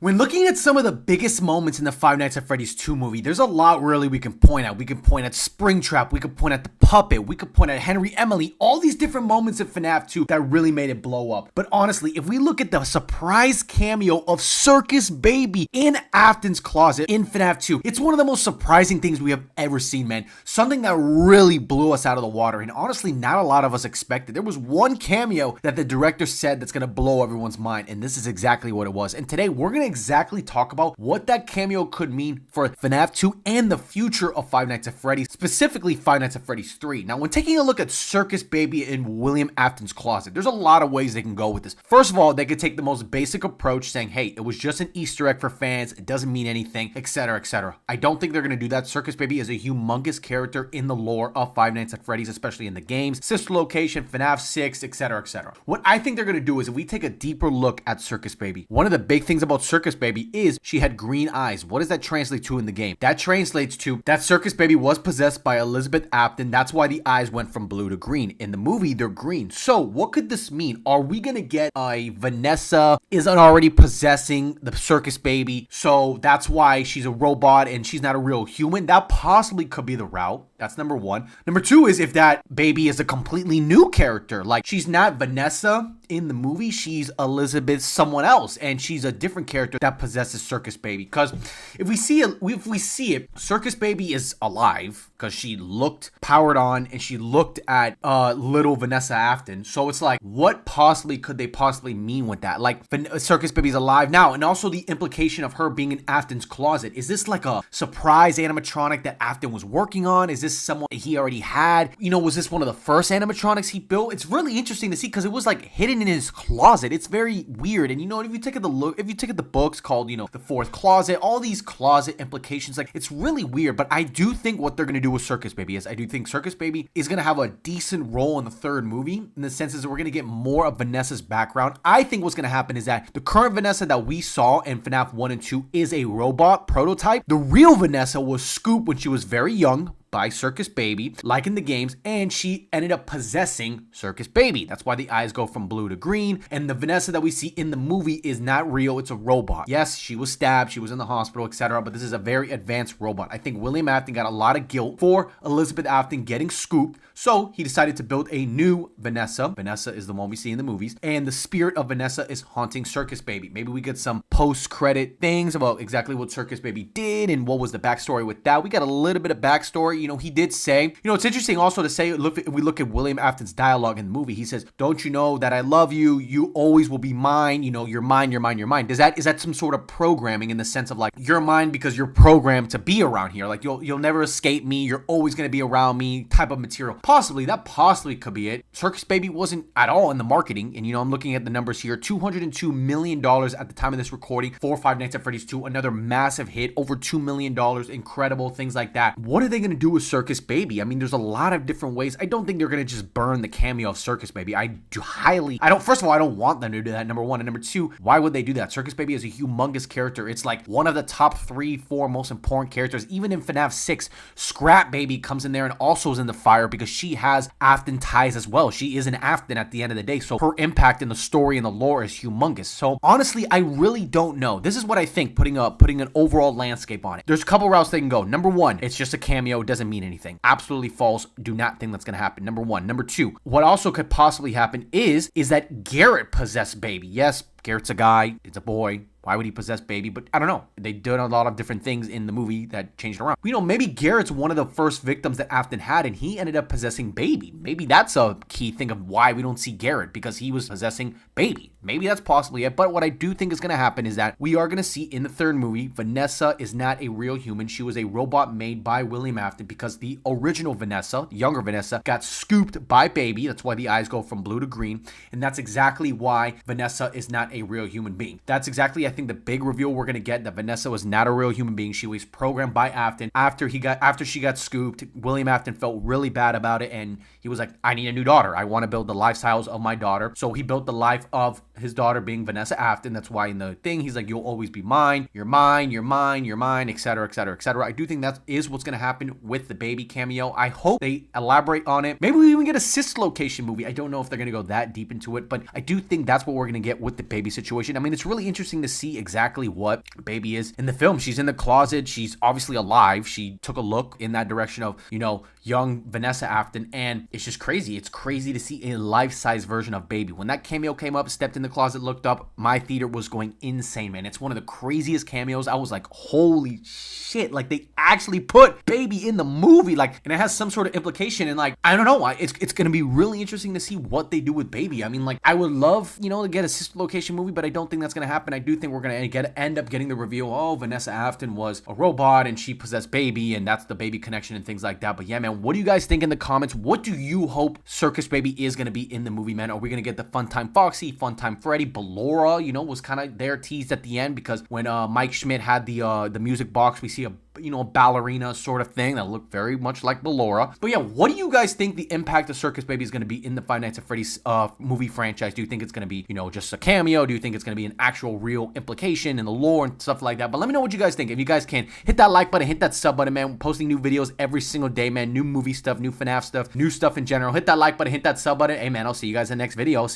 When looking at some of the biggest moments in the Five Nights at Freddy's 2 movie, there's a lot really we can point at. We can point at Springtrap, we can point at the puppet, we could point at Henry Emily, all these different moments in FNAF 2 that really made it blow up. But honestly, if we look at the surprise cameo of Circus Baby in Afton's closet in FNAF 2, it's one of the most surprising things we have ever seen, man. Something that really blew us out of the water, and honestly, not a lot of us expected. There was one cameo that the director said that's gonna blow everyone's mind, and this is exactly what it was. And today, we're gonna exactly talk about what that cameo could mean for FNAF 2 and the future of Five Nights at Freddy's, specifically Five Nights at Freddy's 3. Now, when taking a look at Circus Baby in William Afton's closet, there's a lot of ways they can go with this. First of all, they could take the most basic approach saying, hey, it was just an Easter egg for fans, it doesn't mean anything, etc., etc. I don't think they're going to do that. Circus Baby is a humongous character in the lore of Five Nights at Freddy's, especially in the games, sister location, FNAF 6, etc., etc. What I think they're going to do is if we take a deeper look at Circus Baby, one of the big things about Circus Baby is she had green eyes. What does that translate to in the game? That translates to that Circus Baby was possessed by Elizabeth Afton. That's why the eyes went from blue to green. In the movie, they're green. So what could this mean? Are we going to get a Vanessa isn't already possessing the Circus Baby, so that's why she's a robot and she's not a real human? That possibly could be the route. That's number one. Number two is if that baby is a completely new character, like she's not Vanessa in the movie, she's Elizabeth someone else, and she's a different character that possesses Circus Baby. Because if we see it, Circus Baby is alive because she looked powered on and she looked at little Vanessa Afton. So it's like, what possibly could they possibly mean with that? Like, Circus Baby's alive now, and also the implication of her being in Afton's closet. Is this like a surprise animatronic that Afton was working on? Is this someone he already had? You know, was this one of the first animatronics he built? It's really interesting to see because it was like hidden in his closet. It's very weird. And you know, if you take a the books called, you know, The Fourth Closet, all these closet implications, like it's really weird. But I do think what they're gonna do with Circus Baby is I do think Circus Baby is gonna have a decent role in the third movie, in the sense that we're gonna get more of Vanessa's background. I think what's gonna happen is that the current Vanessa that we saw in FNAF 1 and 2 is a robot prototype. The real Vanessa was scooped when she was very young by Circus Baby, like in the games, and she ended up possessing Circus Baby. That's why the eyes go from blue to green, and the Vanessa that we see in the movie is not real, it's a robot. Yes, she was stabbed, she was in the hospital, etc., but this is a very advanced robot. I think William Afton got a lot of guilt for Elizabeth Afton getting scooped, so he decided to build a new Vanessa. Vanessa is the one we see in the movies, and the spirit of Vanessa is haunting Circus Baby. Maybe we get some post-credit things about exactly what Circus Baby did and what was the backstory with that. We got a little bit of backstory. You know, he did say, you know, it's interesting also to say, if we look at William Afton's dialogue in the movie, he says, don't you know that I love you? You always will be mine. You know, you're mine, you're mine, you're mine. Is that some sort of programming in the sense of like, you're mine because you're programmed to be around here? Like, you'll never escape me. You're always going to be around me type of material. Possibly, that possibly could be it. Circus Baby wasn't at all in the marketing. And, you know, I'm looking at the numbers here, $202 million at the time of this recording for Five Nights at Freddy's 2. Another massive hit, over $2 million. Incredible, things like that. What are they going to do with Circus Baby? I mean, there's a lot of different ways. I don't think they're going to just burn the cameo of Circus Baby. First of all, I don't want them to do that, number one. And number two, why would they do that? Circus Baby is a humongous character. It's like one of the top 3-4 most important characters. Even in FNAF 6, Scrap Baby comes in there and also is in the fire because she has Afton ties as well. She is an Afton at the end of the day. So her impact in the story and the lore is humongous. So honestly, I really don't know. This is what I think, putting an overall landscape on it. There's a couple routes they can go. Number one, it's just a cameo. It doesn't mean anything. Absolutely false. Do not think that's going to happen. Number one. Number two, what also could possibly happen is that Garrett possessed Baby. Yes, Garrett's a guy. It's a boy. Why would he possess Baby? But I don't know. They did a lot of different things in the movie that changed around. You know, maybe Garrett's one of the first victims that Afton had, and he ended up possessing Baby. Maybe that's a key thing of why we don't see Garrett, because he was possessing Baby. Maybe that's possibly it. But what I do think is going to happen is that we are going to see in the third movie, Vanessa is not a real human. She was a robot made by William Afton because the original Vanessa, the younger Vanessa, got scooped by Baby. That's why the eyes go from blue to green. And that's exactly why Vanessa is not a real human being. That's exactly, I think, the big reveal we're going to get, that Vanessa was not a real human being. She was programmed by Afton. After she got scooped, William Afton felt really bad about it, and he was like, I need a new daughter. I want to build the lifestyles of my daughter. So he built the life of his daughter being Vanessa Afton. That's why in the thing, he's like, you'll always be mine. You're mine, you're mine, you're mine, etc., etc., etc. I do think that is what's going to happen with the Baby cameo. I hope they elaborate on it. Maybe we even get a sis location movie. I don't know if they're going to go that deep into it, but I do think that's what we're going to get with the Baby situation. I mean, it's really interesting to see see exactly what Baby is in the film. She's in the closet. She's obviously alive. She took a look in that direction of, you know, young Vanessa Afton, and it's just crazy. It's crazy to see a life-size version of Baby. When that cameo came up, stepped in the closet, looked up, my theater was going insane, man. It's one of the craziest cameos. I was like, holy shit, like they actually put Baby in the movie, like, and it has some sort of implication, and like, I don't know, it's gonna be really interesting to see what they do with Baby. I mean, like, I would love, you know, to get a sister location movie, but I don't think that's gonna happen. I do think we're gonna end up getting the reveal, oh, Vanessa Afton was a robot and she possessed Baby, and that's the Baby connection and things like that. But yeah, man, what do you guys think in the comments? What do you hope Circus Baby is gonna be in the movie, man? Are we gonna get the Funtime Foxy, Funtime Freddy, Ballora, you know, was kind of there teased at the end, because when Mike Schmidt had the music box, we see a, you know, a ballerina sort of thing that looked very much like Ballora. But yeah, what do you guys think the impact of Circus Baby is going to be in the Five Nights at Freddy's movie franchise? Do you think it's going to be, you know, just a cameo? Do you think it's going to be an actual real implication in the lore and stuff like that? But let me know what you guys think. If you guys can, hit that like button, hit that sub button, man. We're posting new videos every single day, man. New movie stuff, new FNAF stuff, new stuff in general. Hit that like button, hit that sub button. Hey, man, I'll see you guys in the next video.